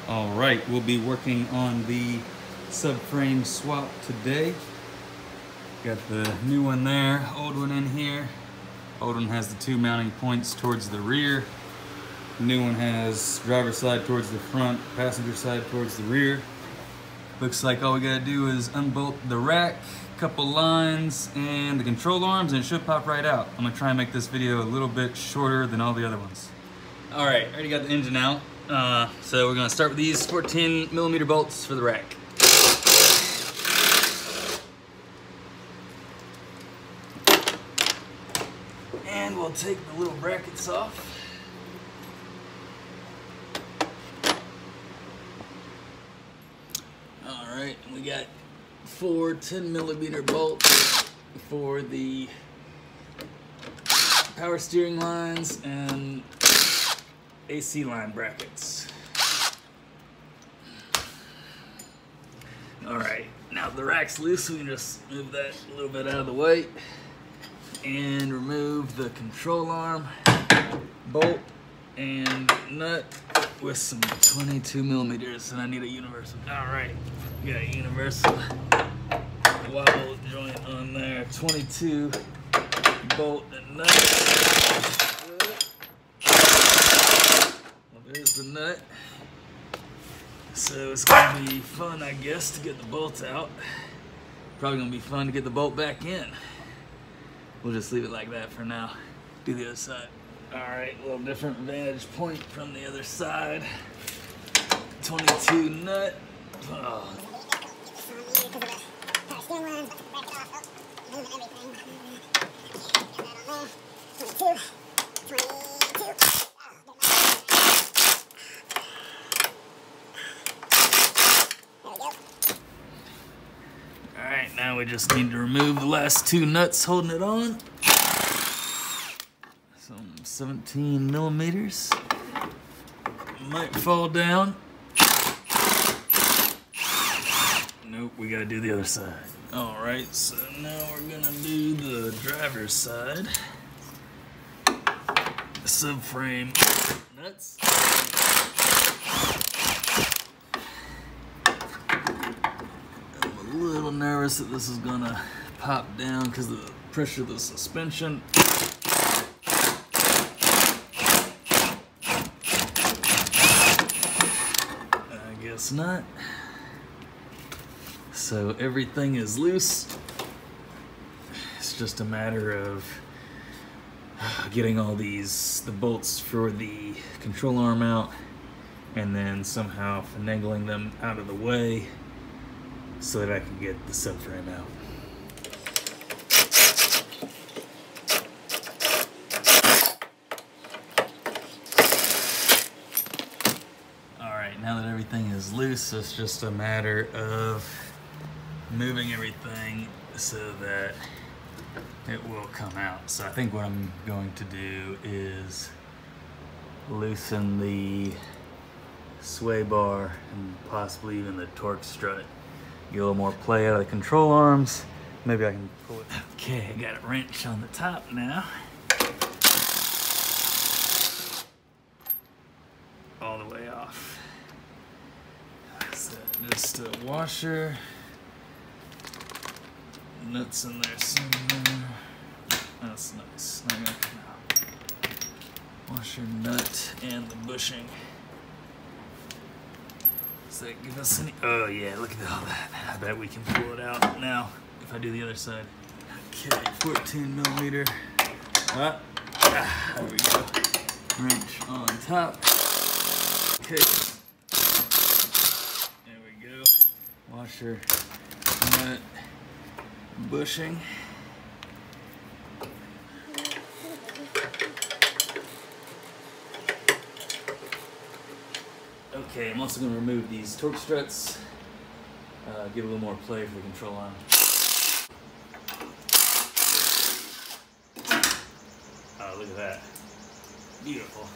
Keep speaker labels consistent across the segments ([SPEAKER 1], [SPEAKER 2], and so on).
[SPEAKER 1] All right, we'll be working on the subframe swap today. Got the new one there, old one in here. Old one has the two mounting points towards the rear. New one has driver's side towards the front, passenger side towards the rear. Looks like all we gotta do is unbolt the rack, couple lines, and the control arms, and it should pop right out. I'm gonna try and make this video a little bit shorter than all the other ones. All right, already got the engine out. So we're gonna start with these 14mm bolts for the rack. And we'll take the little brackets off. All right, we got 4 10mm bolts for the power steering lines and AC line brackets. All right, now the rack's loose, we can just move that a little bit out of the way and remove the control arm, bolt, and nut with some 22mm, and I need a universal. All right, got a universal wobble joint on there, 22 bolt and nut. There's the nut. So it's gonna be fun, I guess, to get the bolt out. Probably gonna be fun to get the bolt back in. We'll just leave it like that for now. Do the other side. All right, a little different vantage point from the other side. 22 nut. Oh. Alright, now we just need to remove the last 2 nuts holding it on. Some 17mm. Might fall down. Nope, we gotta do the other side. Alright, so now we're gonna do the driver's side. Subframe nuts. I'm a little nervous that this is gonna pop down because of the pressure of the suspension. I guess not. So everything is loose. It's just a matter of getting all the bolts for the control arm out and then somehow finagling them out of the way so that I can get the subframe out. Alright, now that everything is loose, it's just a matter of moving everything so that it will come out. So I think what I'm going to do is loosen the sway bar and possibly even the torque strut. Get a little more play out of the control arms. Maybe I can pull it. Okay, I got a wrench on the top now. All the way off. So just a washer. Nuts in there somewhere. That's nice. Now I got the washer, nut, and the bushing. Does that give us any? Oh yeah, look at all that. I bet we can pull it out now if I do the other side. Okay, 14mm. There we go. Wrench on top. Okay. There we go. Washer, nut, bushing. Okay, I'm also going to remove these torque struts, give a little more play for the control arm. Oh, look at that. Beautiful.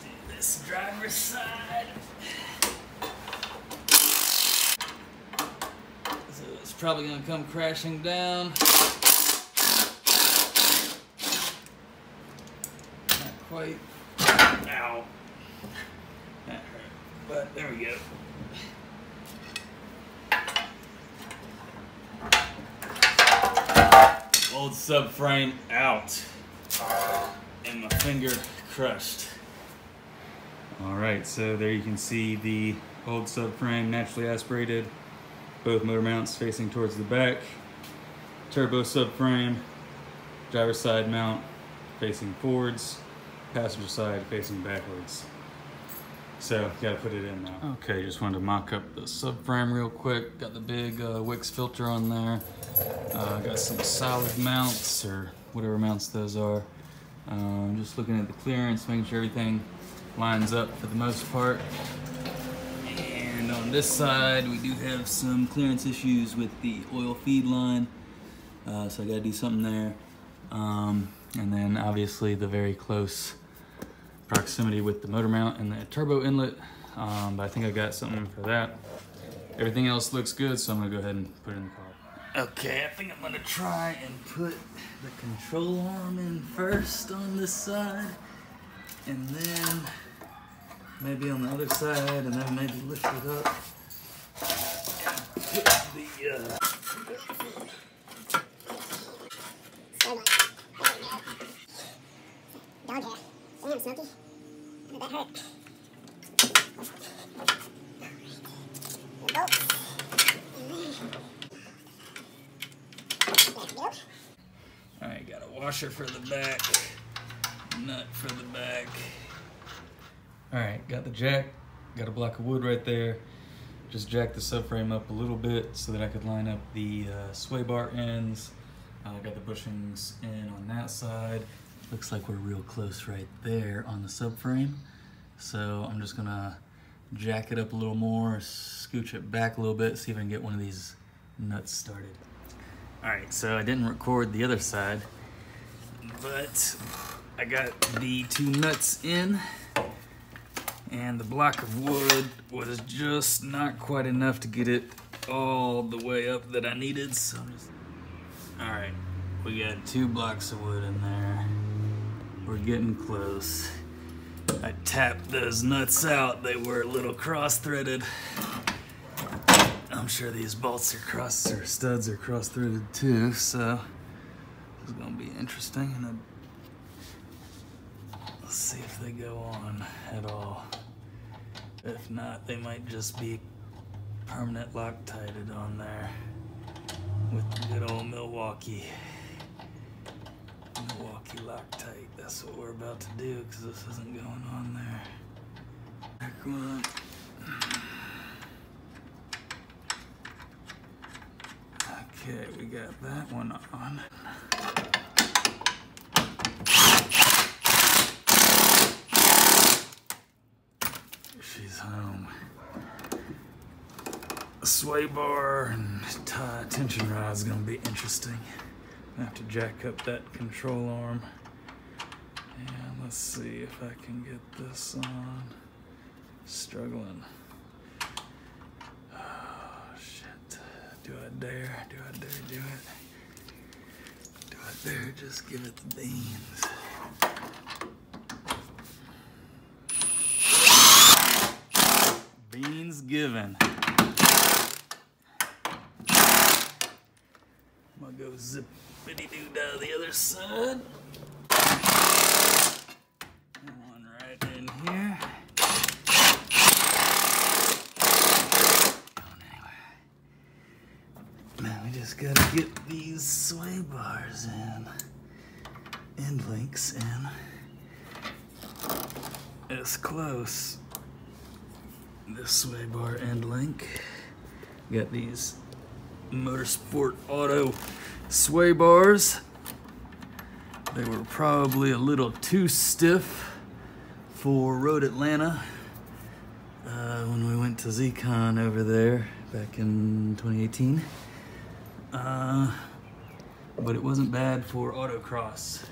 [SPEAKER 1] Do this driver's side. So it's probably going to come crashing down. Not quite. Ow. That hurt. but there we go. Old subframe out, and my finger crushed. All right, so there you can see the old subframe naturally aspirated, both motor mounts facing towards the back, turbo subframe, driver's side mount facing forwards, passenger side facing backwards. So, gotta put it in now. Okay, just wanted to mock up the subframe real quick. Got the big Wix filter on there. Got some solid mounts, or whatever mounts those are. Just looking at the clearance, making sure everything lines up for the most part. And on this side, we do have some clearance issues with the oil feed line. So I gotta do something there. And then obviously the very close proximity with the motor mount and the turbo inlet, but I think I got something for that. Everything else looks good, so I'm gonna go ahead and put it in the car. Okay, I think I'm gonna try and put the control arm in first on this side, and then maybe on the other side, and then maybe lift it up and put the
[SPEAKER 2] dog hair. Damn, Smokey. How did that hurt? The bolts.
[SPEAKER 1] Alright, got a washer for the back, nut for the back. Alright, got the jack, got a block of wood right there. Just jacked the subframe up a little bit so that I could line up the sway bar ends. Got the bushings in on that side. Looks like we're real close right there on the subframe. So I'm just gonna jack it up a little more, scooch it back a little bit, see if I can get one of these nuts started. All right, so I didn't record the other side, but I got the two nuts in, and the block of wood was just not quite enough to get it all the way up that I needed, so I'm just... All right, we got 2 blocks of wood in there. We're getting close. I tapped those nuts out. They were a little cross-threaded. I'm sure these bolts are studs are cross-threaded too, so it's gonna be interesting. And let's see if they go on at all. If not, they might just be permanent Loctited on there with the good old Milwaukee Loctite. That's what we're about to do, because this isn't going on there. Back one. Okay, we got that one on. She's home. A sway bar and tension rod is gonna be interesting. I have to jack up that control arm. And let's see if I can get this on. Struggling. Oh, shit. Do I dare? Do I dare do it? Do I dare just give it the beans? Beans given. I'm gonna go zippity-doo down the other side. And one right in here. Going anywhere. Now we just gotta get these sway bars in. End links in. It's close. This sway bar end link. Got these Motorsport Auto sway bars. They were probably a little too stiff for Road Atlanta when we went to Z-Con over there back in 2018. But it wasn't bad for autocross.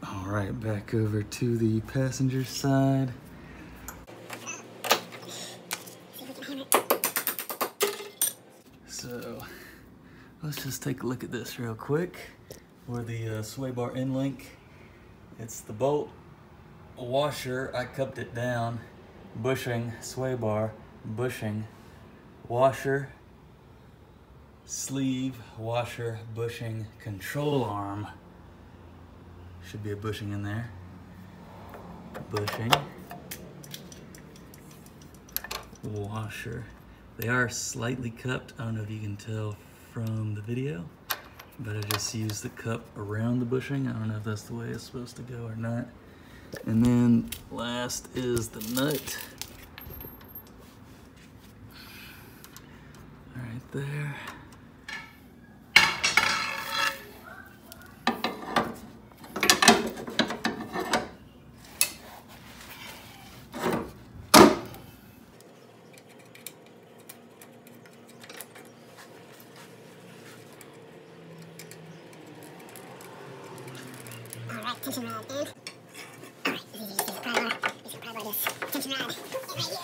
[SPEAKER 1] All right, back over to the passenger side. So let's just take a look at this real quick. For the sway bar end link, it's the bolt washer. I cupped it down bushing, sway bar, bushing, washer, sleeve, washer, bushing, control arm. Should be a bushing in there. Bushing, washer. They are slightly cupped. I don't know if you can tell from the video, but I just used the cup around the bushing. I don't know if that's the way it's supposed to go or not. And then last is the nut. Right there.
[SPEAKER 2] Alright, tension rod in. Alright, this is easy. This is probably this tension rod in right here.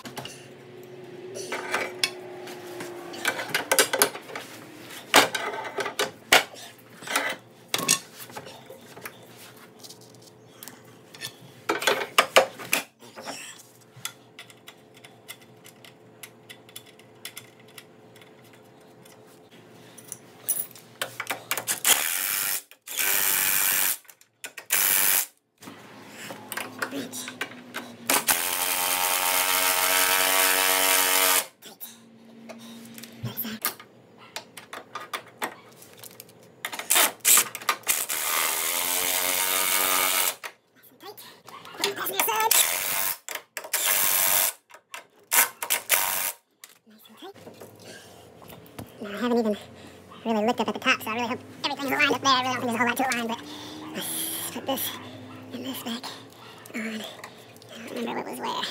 [SPEAKER 2] Now, I haven't even really looked up at the top, so I really hope everything's aligned up there. I really don't think there's a whole lot to align, but let's put this and this back on. I don't remember what was where.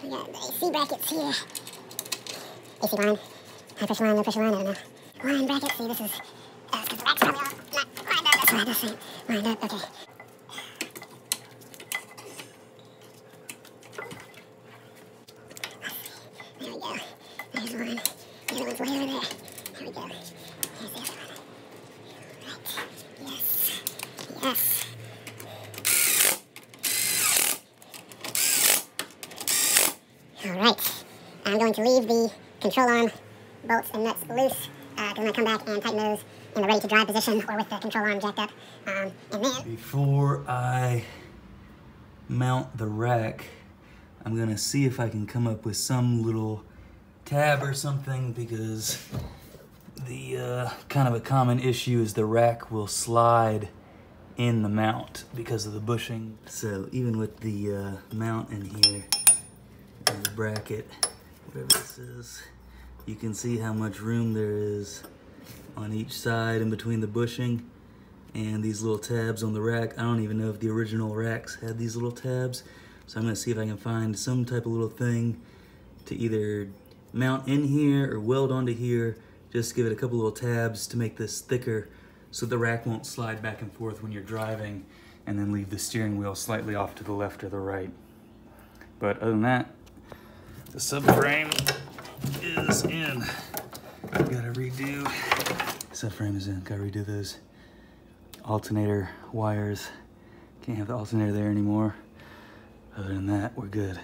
[SPEAKER 2] We got the AC brackets here. AC line, high pressure line, low pressure line, I don't know. Line bracket, see this is, because the rack's probably all not lined up, that's why this ain't lined up, okay. There we go. There's one. The other one's way over there. There we go. Here's the other one. Right. Yes. Yes. Alright. I'm going to leave the control arm bolts and nuts loose because I'm going to come back and tighten those in the ready to drive position or with the control arm jacked up. And then
[SPEAKER 1] Before I mount the rack, I'm gonna see if I can come up with some little tab or something, because the kind of a common issue is the rack will slide in the mount because of the bushing. So even with the mount in here and the bracket, whatever this is, you can see how much room there is on each side in between the bushing and these little tabs on the rack. I don't even know if the original racks had these little tabs. So I'm gonna see if I can find some type of little thing to either mount in here or weld onto here, just give it a couple little tabs to make this thicker so the rack won't slide back and forth when you're driving, and then leave the steering wheel slightly off to the left or the right. But other than that, the subframe is in. Gotta redo, subframe is in, gotta redo those alternator wires. Can't have the alternator there anymore. Other than that, we're good.